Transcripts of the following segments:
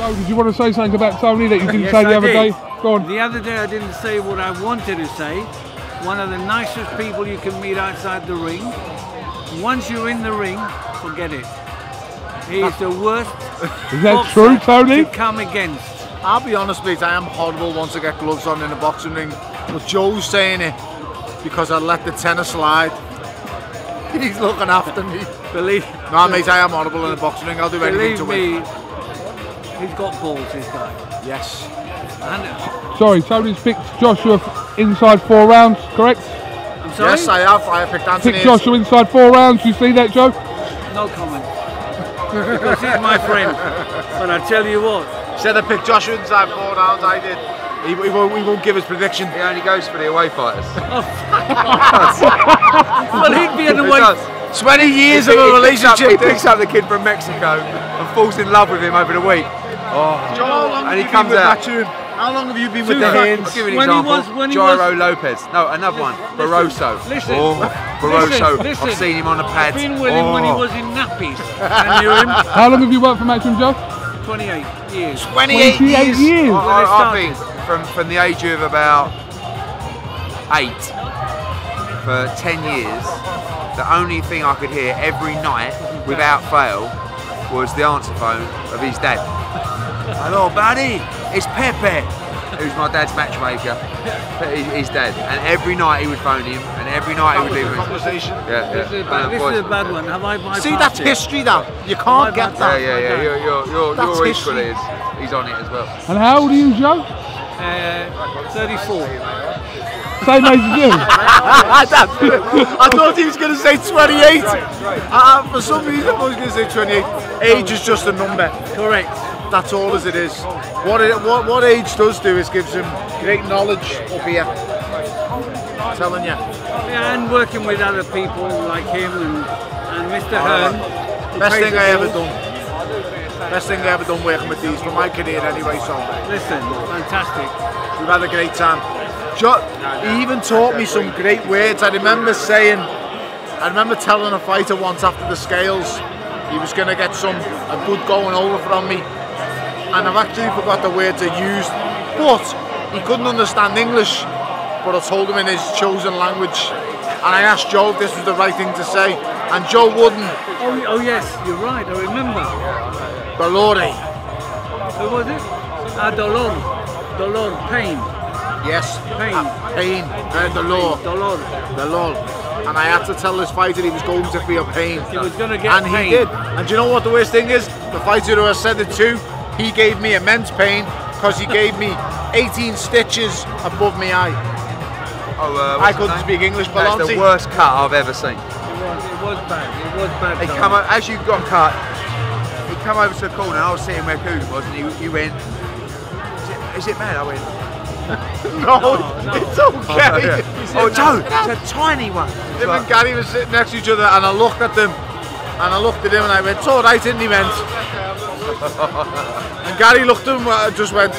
So, did you want to say something about Tony that you didn't say the other day? Go on. The other day I didn't say what I wanted to say. One of the nicest people you can meet outside the ring. Once you're in the ring, forget it. He is the worst Is that true, Tony? to come against. I'll be honest, mate, I am horrible once I get gloves on in a boxing ring. But Joe's saying it because I let the tenner slide. He's looking after me. Believe No, mate, I am horrible in a boxing ring. I'll do anything to win. He's got balls, this guy. Yes. And, Sorry, Tony's picked Joshua inside 4 rounds, correct? I'm sorry? Yes, I have. I have picked Anthony. Picked Joshua inside 4 rounds. You see that, Joe? No comment. Because he's my friend. But I tell you what. Said I picked Joshua inside 4 rounds. I did. He won't give his prediction. He only goes for the away fighters. Well, he'd be in the way. 20 years of a relationship. He picks up the kid from Mexico and falls in love with him over the week. Oh. Joe, how long and he have you comes been with out. Matchroom? How long have you been with The the hands. hands? I'll give you an When he example. was- Gyro Lopez. No, another one. Barroso. Listen. Oh, Barroso. Listen. I've seen him on the pads. I've been with him when he was in nappies. I knew him. How long have you worked for Matchroom, Joe? 28 years. 28 28 years. I think from the age of about 8 for 10 years, the only thing I could hear every night without fail was the answer phone of his dad. Hello, buddy, it's Pepe, who's my dad's matchmaker. His dad, and every night he would phone him, and every night he would leave him. Conversation. Yeah, This is a bad one. Have I bypassed See, that's it? history, that. You can't get that. Yeah. You're That's equally history. he's on it as well. And how old are you, Joe? 34. Same age as you. I thought he was going to say 28. For some reason, I was going to say 28. Age is just a number. Correct. That's all as it is. What age does do is gives him great knowledge up here. I'm telling you. Yeah, and working with other people like him and Mr. Hearn. Best thing I ever done. Best thing I ever done working with these for my career anyway. So Listen, fantastic. we've had a great time. He even taught me some great words. I remember telling a fighter once after the scales he was going to get a good going over from me, and I've actually forgot the words I used, but he couldn't understand English, but I told him in his chosen language, and I asked Joe if this was the right thing to say, and Joe wouldn't. Oh yes, you're right, I remember. Dolore. Who was it? Dolor. Dolor, pain. Yes. Pain. Pain. Dolor. Dolor. Dolor. And I had to tell this fighter he was going to feel pain. He was going to get and pain. he did. And do you know what the worst thing is? The fighter who I said it to, he gave me immense pain because he gave me 18 stitches above my eye. Oh, I couldn't speak English, but that's the worst cut I've ever seen. It was bad. It was bad. He come up, as you got cut, he come over to the corner, and I was sitting where KUGAN was, and he went, is it bad? I went, no, it's okay. Oh, Joe, it's a tiny one. Him and Gary were sitting next to each other, and I looked at them, and I looked at him, and I went, it's all right, isn't he, meant? And Gary looked at him and just went,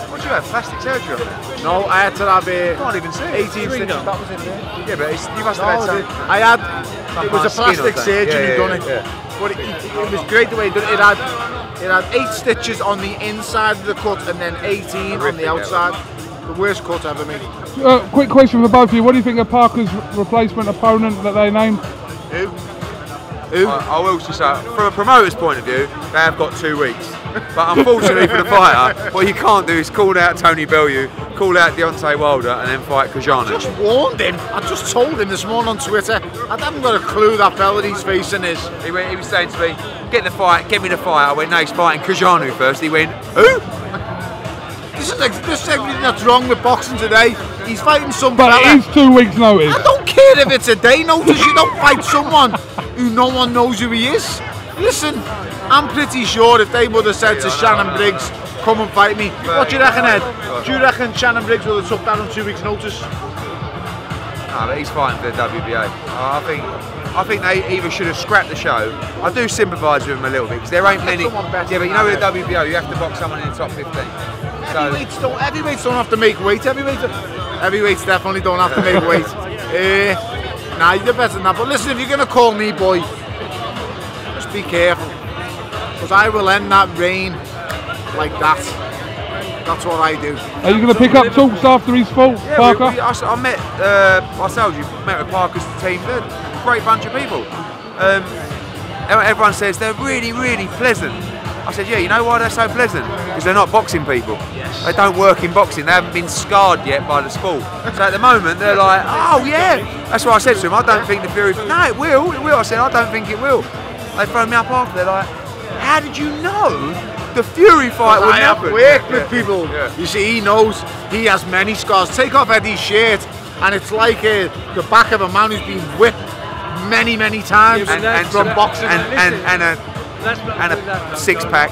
What did you have, plastic surgery on it? no, I had to have I can't even see it. 18 stitches. That was in there. Yeah, but you must have had some. It was a plastic surgeon who done it. Yeah. But it was great the way he did it. It had 8 stitches on the inside of the cut and then 18 on the outside. The worst cut ever made. Quick question for both of you. What do you think of Parker's replacement opponent that they named? Who? I will just say, from a promoter's point of view, they have got 2 weeks. But unfortunately for the fighter, what you can't do is call out Tony Bellew, call out Deontay Wilder, and then fight KUGAN. I just warned him. I just told him this morning on Twitter. I haven't got a clue that fella he's facing is. He was saying to me, get me the fight. I went, no, he's fighting KUGAN first. He went, who? This is everything that's wrong with boxing today. He's fighting some But fella. it is 2 weeks' notice. I don't care if it's a day notice. You don't fight someone who no one knows who he is. Listen, I'm pretty sure if they would have said to Shannon Briggs, come and fight me, what do you reckon, Ed? Do you reckon Shannon Briggs would have took that on 2 weeks' notice? No, but he's fighting for the WBA. I think they either should have scrapped the show. I do sympathise with them a little bit because there ain't many. Yeah, but you know with the WBO, you have to box someone in the top 15. So Heavyweights don't have to make weight. Heavyweights definitely don't have to make weight. Nah, you're better than that. But listen, if you're gonna call me boy, just be careful, because I will end that reign like that. That's what I do. Are you going to pick up talks after his fault, Yeah, Parker? I met, I told you, met with Parker's team. They're a great bunch of people. Everyone says they're really, really pleasant. I said, yeah, you know why they're so pleasant? Because they're not boxing people. They don't work in boxing. They haven't been scarred yet by the sport. So at the moment, they're like, oh yeah. That's what I said to him. I don't think the Fury. No, it will. It will. I said, I don't think it will. They phoned me up after. They're like, how did you know the Fury fight would happen? I have worked with people. Yeah. You see, he knows he has many scars. Take off Eddie's shirt, and it's like the back of a man who's been whipped many, many times from boxing. And a six-pack.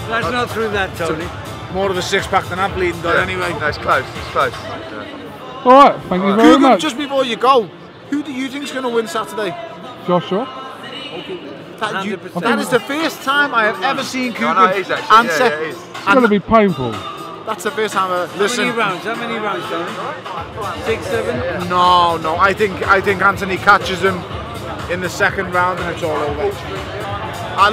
That's not through that, Tony. More of a six-pack than I'm bleeding done anyway. No, it's close. It's close. Yeah. All right, thank you very much. Just before you go, who do you think is going to win Saturday? Joshua. That is the first time I have ever seen Kugan answer. It's going to be painful. That's the first time I've listened. How many rounds, Tony? 6, 7? No. I think Anthony catches him in the second round and it's all over.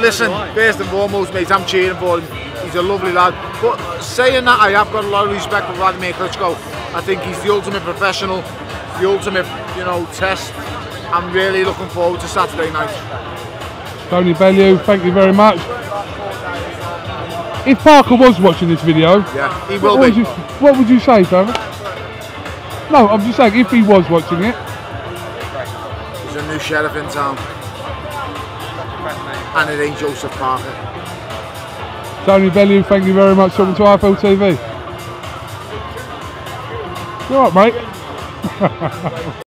Listen, first and foremost, mate, I'm cheering for him. He's a lovely lad. But saying that, I have got a lot of respect for Vladimir Klitschko. I think he's the ultimate professional, the ultimate, test. I'm really looking forward to Saturday night. Tony Bellew, thank you very much. If Parker was watching this video, yeah, he will be. What would you say, Trevor? No, I'm just saying, if he was watching it. There's a new sheriff in town. And it ain't Joseph Parker. Tony Bellew, thank you very much for talking to IFL TV. You alright, mate?